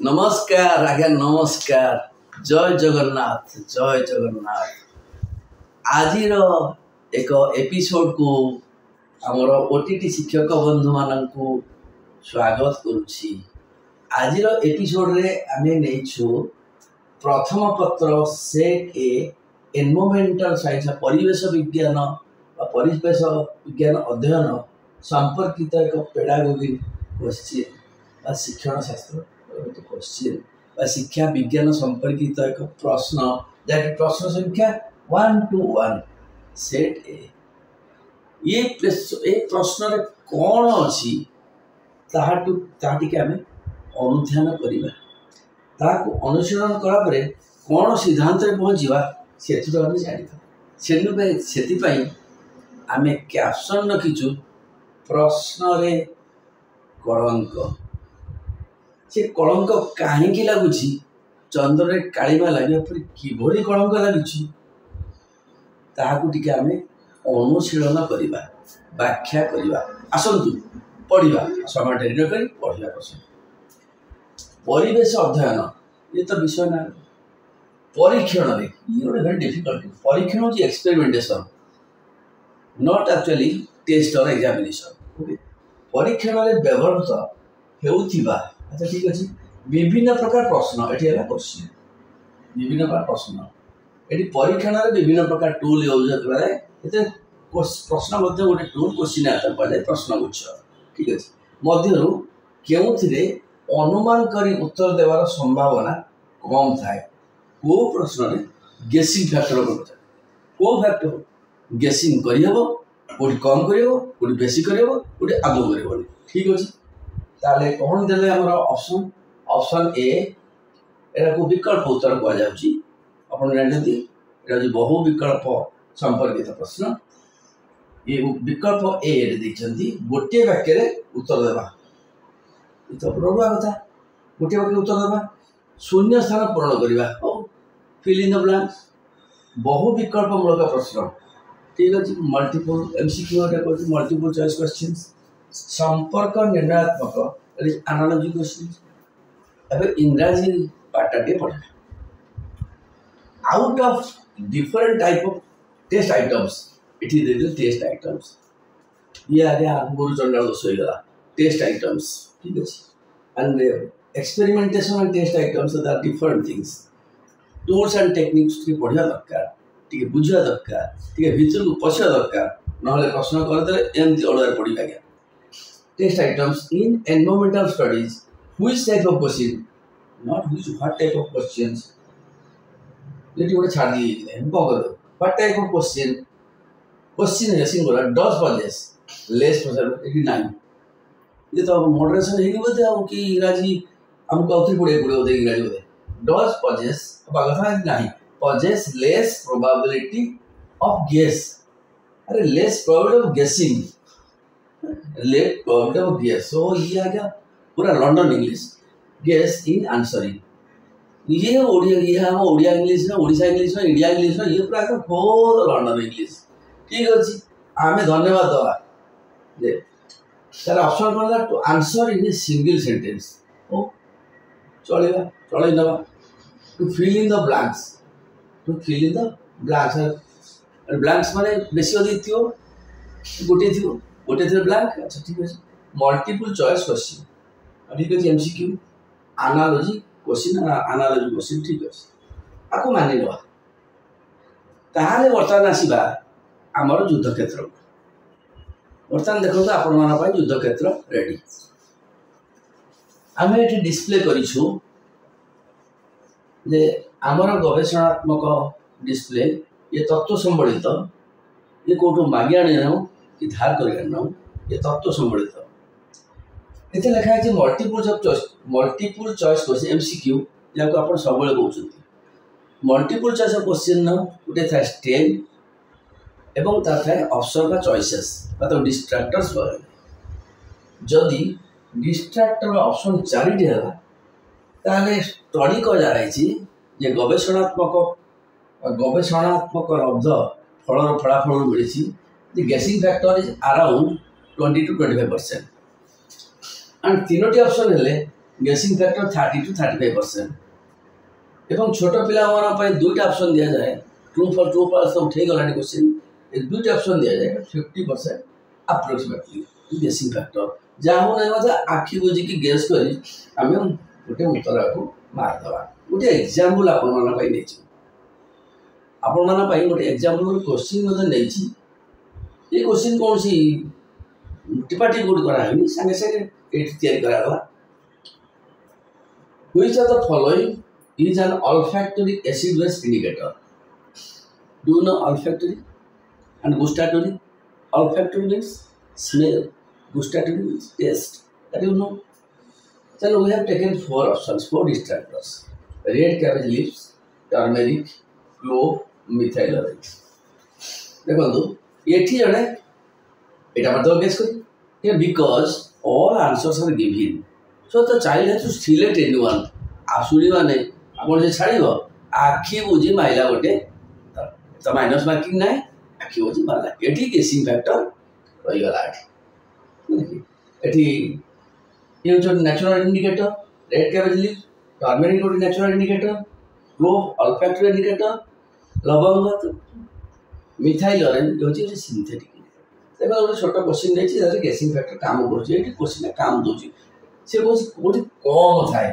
नमस्कार आज्ञा नमस्कार। जय जगन्नाथ जय जगन्नाथ। आज एक एपिसोड को आमर ओटीटी शिक्षक बंधु मान स्वागत करुछि। आज एपिसोड रे आमे नेछु प्रथम पत्र सेट ए एनवायरमेंटल साइंस परिवेश विज्ञान अध्ययन संपर्कित एक पेडागोगी क्वेश्चन शिक्षण शास्त्र क्वेश्चन शिक्षा विज्ञान संपर्कित एक प्रश्न जहाँकि प्रश्न संख्या 121 सेट ए ये प्रश्न कौन अच्छी ताकि आम अनुध्यान करवा अनुशीलन कलापर कौन सिद्धांत पहुँचा से जाना से आम कैप्शन रखीचु प्रश्न रे कलंक। से कलंक कहीं लगुच चंद्र रे कालिमा लगे किभली कलंक लगुच ताकू आम अनुशीलन करवा व्याख्या करवा। आसतु पढ़ा समय डेरी न कर पढ़ा प्रश्न परिवेश अध्ययन ये तो विषय ना परीक्षण में ये गोटे वेरी डिफिकल्ट। परीक्षण हूँ एक्सपेरिमेंटेशन नॉट एक्चुअली टेस्ट और एग्जामिनेशन। परीक्षण में व्यवहृत होउथिबा अच्छा ठीक अच्छे विभिन्न प्रकार प्रश्न ये क्वेश्चन विभिन्न प्रकार प्रश्न ये परीक्षण में विभिन्न प्रकार टूल यूज कराए प्रश्न गोटे टूल क्वेश्चन आंसर करें प्रश्न गुच्छ ठीक अच्छे मध्य के अनुमान करी उत्तर देवार संभावना कम थाए को प्रश्न में गेसिंग फैक्टर को फैक्टर गेसिंग करहब कौटी कम कर बेसी कर आदौ कर ठीक अच्छे ताले कौन देले ऑप्शन ऑप्शन ए एरा को विकल्प उत्तर कह जाउची आपण जानते एटा बहु विकल्प संपर्कित प्रश्न ये विकल्प ए देखते गोटे वाक्य रे उत्तर देवा तो पढ़ा कथा गोटे वाक्य उत्तर देवा शून्य स्थान पूरण करवा और फिल इन द ब्लैंक्स बहु विकल्प मूलक प्रश्न ठीक अच्छे multiple MCQ multiple choice questions संपर्क निर्णयात्मक एनालॉजी क्वेश्चन अब इंग्राजी पार्टा पढ़ा out of different type of test items it is test items ये आगे गुरु चंडाल दोष होगा टेस्ट आइटम्स ठीक अच्छे and experimentation and test items are different things tools and techniques पढ़ा दरकार टे बुझा दरकार टे भीतर को पशिया दरकार ना प्रश्न करदे एमती अड़ुआ पड़ा गया। Test items in environmental studies which type of question not what type of questions ये गोटे छाड़ दिए कौन कर what type of question question guessing करा डज पजेस लेस प्रेशर नाइन ये तो मॉडरेशन है बोलते हो कि इंग्राजी हमको आउथि पड़े बोलते इंग्राजी बोलते डज पजेस कथा नहीं possess less probability of guess अरे less probability of guessing let probability of guess so ये आ गया पूरा London English guess in answering ये ओडिया ये हम ओडिया इंग्लिश ना ओडिशा इंग्लिश ना इंडिया इंग्लिश ना ये पूरा बहुत लंडन इंग्लिश ठीक अच्छे आम धन्यवाद दवा जे तार ऑप्शन कौन to answer in a single sentence ओ चलेगा चल नवा to fill in the blanks to fill in the blanks blanks माने बेसी अधिक थियो गोटे थी ब्लैंक अच्छा ठीक है मल्टीपल चॉइस क्वेश्चन ठीक अच्छे एमसीक्यू एनालॉजी क्वेश्चन ठीक अच्छे आपको मानि ना ताहले बर्तमान आसवा आमर युद्ध क्षेत्र बर्तमान देखो आपण मान युद्ध क्षेत्र रेडी आम ये डिस्प्ले करूँ जे आमर गवेषणात्मक डिस्प्ले ये तत्व संबलित ये कौटू मागे आनी ना कि धार कर ये तत्व संबलित इतने लिखा है मल्टीपल चॉइस क्वेश्चन एमसीक्यू जहाँ आप सब कहते मल्टीपल चॉइस क्वेश्चन गोटे था स्टेम एवं था ऑप्शन का चॉइसेस मतलब डिस्ट्रैक्टर्स जदि डिस्ट्रैक्टर ऑप्शन चारिटी है ताले स्टडी कह गवेषणात्मक लब्ध फल फलाफल मिली guessing factor is around 20 to 25% and तीनोटी ऑप्शन हेले गेसिंग फैक्टर 30 to 35%। एवं छोट पिला दुईटा ऑप्शन दिया जाए ट्रू फॉर ट्रू फॉल्स उठे गला क्वेश्चन दुईटा ऑप्शन दिया जाए 50% अप्रोक्सीमेटली गेसिंग फैक्टर जहाँ नहीं आखि बुझिकी गेस कर आम गोटे उत्तर को मारदे गोटे एग्जांपल आपण गोटे एग्जांपल क्वेश्चन नहीं ये क्वेश्चन कौन सी टिपाटिप गुड करानी सांगे सांगे ये कराला which of the following is an olfactory acid base indicator do know olfactory and gustatory olfactory means smell gustatory means taste that you know then we have taken 4 options 4 distractors red cabbage leaves turmeric clove methyl orange देखो एठी जड़े एटा मतलब guess करी here because all answers are given so the child has to select anyone आसुरी माने आपण जे छाड़िबो आखी बुझी माइला गोटे तो माइनस मार्किंग नाही आखी बुझी मारला एठी गेसिंग फैक्टर रही गला एठी ये जो natural indicator red cabbage leaf turmeric गोटे natural indicator clove olfactory indicator लवंग मिथाइल ऑरेंज होची सिंथेटिक देखो गोटे छोट क्वेश्चन नहीं गेसिंग फैक्टर काम कर क्वेश्चन काम दूसरी सी कौन कौटी कम थाए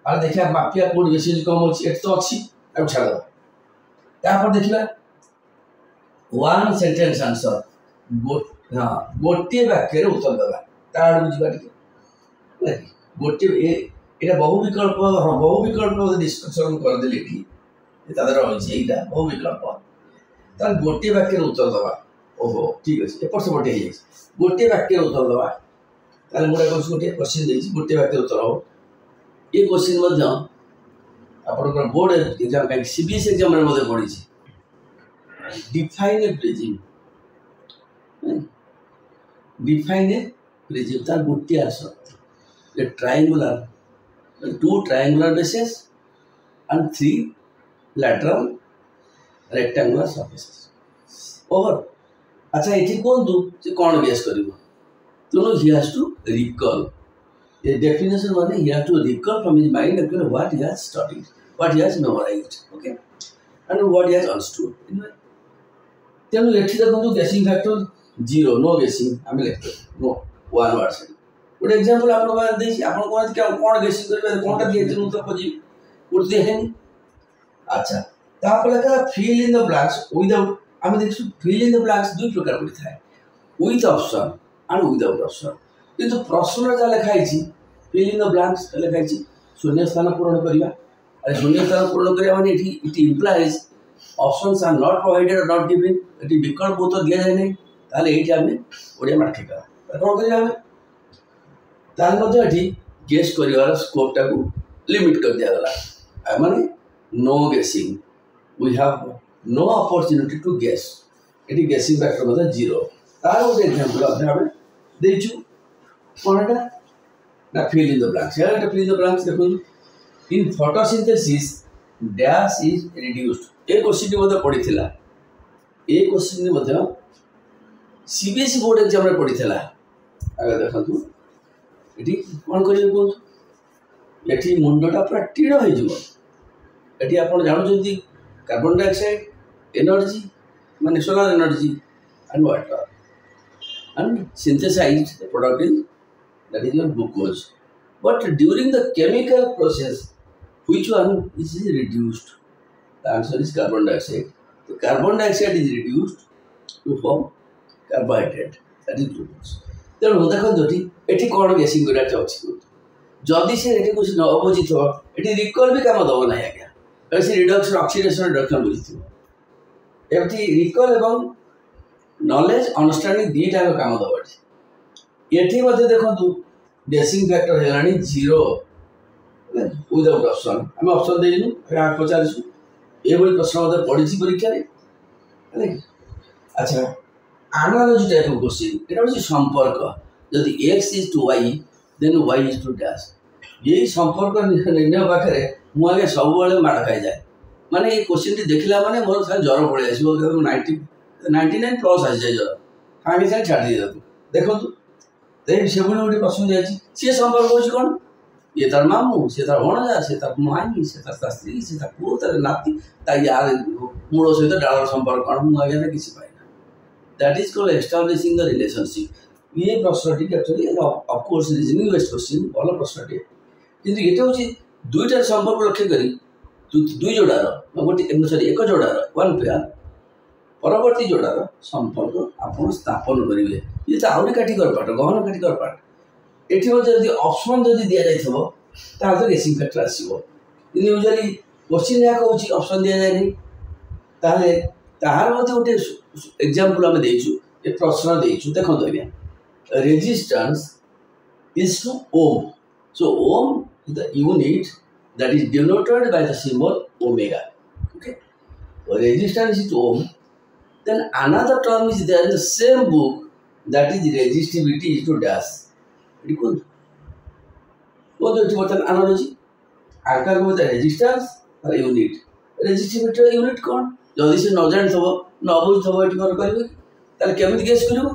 और देखा माफिया कौट बेस कम अच्छी तो अच्छी छाड़ तापर देखा वन सेंटेंस आंसर हाँ गोटे वाक्य उत्तर देवा ताड़ बुझा गोटे यहाँ बहु विकल्प हाँ बहु विकल्प डिस्कसन करदे कि रही बहु विकल्प तार गोटे वाक्य उत्तर दवा ओहो ठीक अच्छे एपट सेपटे गोटे वाक्य उत्तर दवा ताले मुझे गोटे क्वेश्चन देती गोटे वाक्य उत्तर हो ये क्वेश्चन आप बोर्ड एग्जाम कहीं सीबीएसई एग्जाम पढ़ी डिफाइन ए प्रिज्म तार गोटे answer triangular 2 triangular bases and 3 lateral rectangular surfaces over अच्छा ये कौन तू से कौन guess करिवो तुनो he has to recall the definition माने he has to recall from his mind actually what he has studied what he has memorized okay and what he has understood तेनु एठी देखो गेसिंग फैक्टर 0 नो गेसिंग आम लिखते no 1% गोटे example आप कौन गेसिंग करेंगे कौन टा दिए उत्तर खोजी गोटे दिए अच्छा तापर लिखा fill in the blanks without आम देखु फिल इन द ब्लैंक्स दुई प्रकार पड़ी थाए with option and without option किंतु प्रश्न जहाँ लिखाई फिल इन द ब्लैंक्स लिखाई शून्य स्थान पूरण करवा अरे शून्य स्थान पूरण करवा माने it implies options are not provided or not given ये विकल्प उत्तर दिया जाए नहीं ताले एठी आमे ओडिया मार्किका कौन करिया आमे ताले गेस कर स्कोप टाक लिमिट कर दिया गला माने no guessing we have no opportunity to guess ये गेसिंग फैक्टर मतलब 0 तार गोटे एग्जांपल आमे देचु कोनटा ना फिल इन द ब्लैंक्स यार फिल इन द ब्लैंक्स देखो in photosynthesis dash is reduced A question मते पढ़िथिला ए क्वेश्चन मते सीबीएसई बोर्ड एग्जाम रे पढ़िथिला आगे देखंतु ये कौन करेंगे कहूँ ये मुंडटा पूरा टीण होती आप जानते कार्बन डाइऑक्साइड एनर्जी माने solar energy and water and synthesised product is that is your glucose but during the chemical process which one is reduced the answer is carbon dioxide तो carbon dioxide is reduced to form carbohydrate that is glucose तेणु देखो ये कौन गेसिंग कर जदि से ये कुछ न बुझी ये रिकल भी कम दब ना आज्ञा से रिडक्शन ऑक्सीडेशन रिडक्शन बुझी एमती रिकल एवं नॉलेज अंडरस्टैंडिंग दीटा कम दब ये देखो गेसिंग फैक्टर है 0 विदाउट ऑप्शन आम ऑप्शन देनु पचारू ये प्रश्न पढ़ी परीक्षा अच्छा एनालॉजी टाइप ऑफ क्वेश्चन এটা হচ্ছে সম্পর্ক যদি x is to y then y is to dash यही সম্পর্ক নির্ণয় পাখরে মু আগে সবুବେଳେ মাড় খাই যায় মানে এই কোশ্চেনটি দেখলা মানে মোর সারা জ্বর পড়ে আসিব 99 প্লস আসি যায় জ্বর সাଙ୍ଗে সাଙ୍ଗে ছাড়ি দিও দেখন্তু দেখ সেগুলো গোটে প্রশ্ন যাচ্ছি সে সম্পর্ক হচ্ছে কোন ये तार मामू से तार भणजा से तार माई से तार स्त्री से तार पुओ तार नाती यार मूल सहित डालर संपर्क कौन मुझे आगे किसी पाइना that is called establishing the relationship ये प्रश्न टी actually of course reasoning based question भल प्रश्न टी किंतु ये हूँ दुईटार संपर्क लक्ष्य करी दुई जोड़ार गोटे सॉरी एक जोड़ार वन पेयर परवर्ती जोड़ार संपर्क आप स्थापन करेंगे ये तो आहरी काटिकर पाठ गहन काटिकर पाठ ये ऑप्शन जब दि जाइए तो गेसिंग फैक्टर आसो यूजुअली क्वेश्चन यहाँ कौन ऑप्शन दि जाए नहीं तार गोटे एग्जांपल आम देचु ये प्रश्न देचु देखो आज्ञा resistance is two ohm so ohm is the unit that is denoted by the symbol omega. Okay, resistance is ohm. Then another term is there in the same book that is resistivity is to dash. Very good. What do you want an analogy? आकार में resistance और unit. Resistivity और unit कौन? जल्दी से न जान थो न बुझ थो एटी कर करिवे ताले केमिति गेस करिवो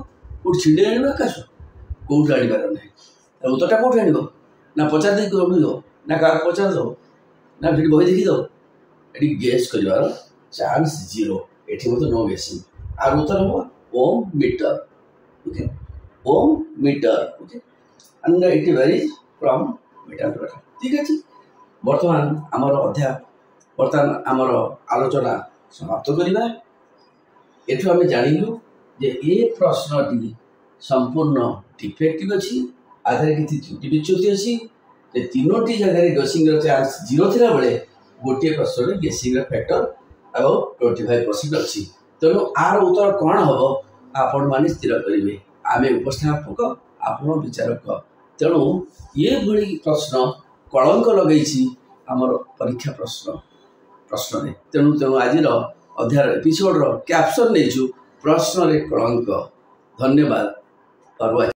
कोड छिडे आनिबो आकाश कोड आनि पार नै तो उत्तरटा कोड आनिबो ना पचार दे करिवो ना का पचार दो ना फिर बही देखी दो ये गेस कर चांस जीरो ये मतलब नो गेसिंग आर उत्तर हम ohm meter okay ohm meter okay and it varies from meter to meter ठीक है बर्तमान आमर अध्याय बर्तमान आमर आलोचना समाप्त करवा एठू आम जानिलु जे ये प्रश्नटी संपूर्ण डिफेक्टिव अच्छी आधार किसी त्रुटि विच्युति अच्छी तीनोटी जगह गेसिंग चांस जीरो थिला बेले गोटे प्रश्न गेसिंग फैक्टर अबाउट 25% अच्छी तेणु आर उत्तर कौन हम आपण मैंने स्थिर करेंगे आम उपस्थापक आप विचारक तेणु ये भली प्रश्न कलंक लगे आमर परीक्षा प्रश्न तेणु तेणु आज अध्याय एपिसोड कैप्शन नहीं प्रश्न कलंक धन्यवाद।